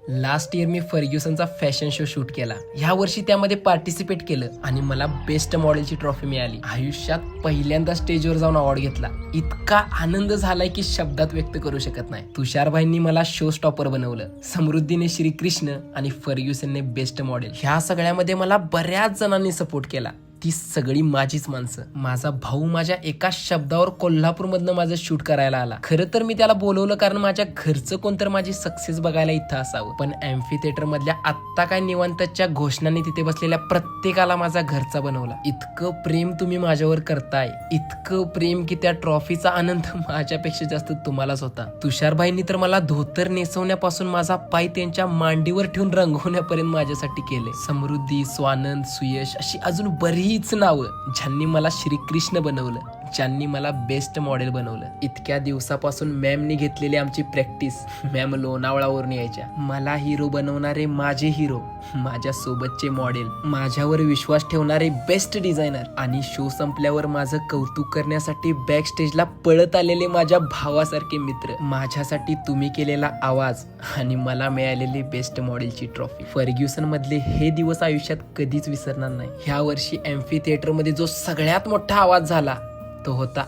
Last year मी फर्ग्युसनचा fashion show shoot केला. ह्या वर्षी त्यामध्ये पार्टिसिपेट केलं आणि मला बेस्ट मॉडेलची ट्रॉफी मिळाली. आयुष्यात पहिल्यांदा स्टेजवर जाऊन अवॉर्ड घेतला. इतका आनंद झालाय की शब्दात व्यक्त करू शकत नाही. तुषारभाईंनी मला शो स्टॉपर बनवलं, समृद्धीने श्रीकृष्ण आणि फर्ग्युसनने बेस्ट मॉडेल. ह्या सगळ्यामध्ये मला बऱ्याच जणांनी सपोर्ट केला. ती सगळी माझीच माणसं. माझा भाऊ माझ्या एका शब्दावर कोल्हापूरमधनं माझं शूट करायला आला. खरं तर मी त्याला बोलवलं कारण माझ्या घरचं कोणतर माझी सक्सेस बघायला इथं असावं. पण एम्फी थिएटर मधल्या आत्ता काय निवांतच्या घोषणांनी तिथे बसलेल्या प्रत्येकाला माझा घरचा बनवला. इतकं प्रेम तुम्ही माझ्यावर करताय, इतकं प्रेम की त्या ट्रॉफीचा आनंद माझ्यापेक्षा जास्त तुम्हालाच होता. तुषारभाईंनी तर मला धोतर नेसवण्यापासून माझा पाय त्यांच्या मांडीवर ठेवून रंगवण्यापर्यंत माझ्यासाठी केले. समृद्धी, स्वानंद, सुयश अशी अजून बरीच नावं ज्यांनी मला श्रीकृष्ण बनवलं, ज्यांनी मला बेस्ट मॉडेल बनवलं. इतक्या दिवसापासून मॅमनी घेतलेली आमची प्रॅक्टिस. मॅम लोणावळावरून यायच्या. मला हिरो बनवणारे माझे हिरो, माझ्या सोबतचे मॉडेल, माझ्यावर विश्वास ठेवणारे बेस्ट डिझायनर आणि शो संपल्यावर माझं कौतुक करण्यासाठी बॅक स्टेजला पळत आलेले माझ्या भावासारखे मित्र, माझ्यासाठी तुम्ही केलेला आवाज आणि मला मिळालेली बेस्ट मॉडेलची ट्रॉफी. फर्ग्युसन मधले हे दिवस आयुष्यात कधीच विसरणार नाही. ह्या वर्षी एम्फी थिएटर मध्ये जो सगळ्यात मोठा आवाज झाला तो होता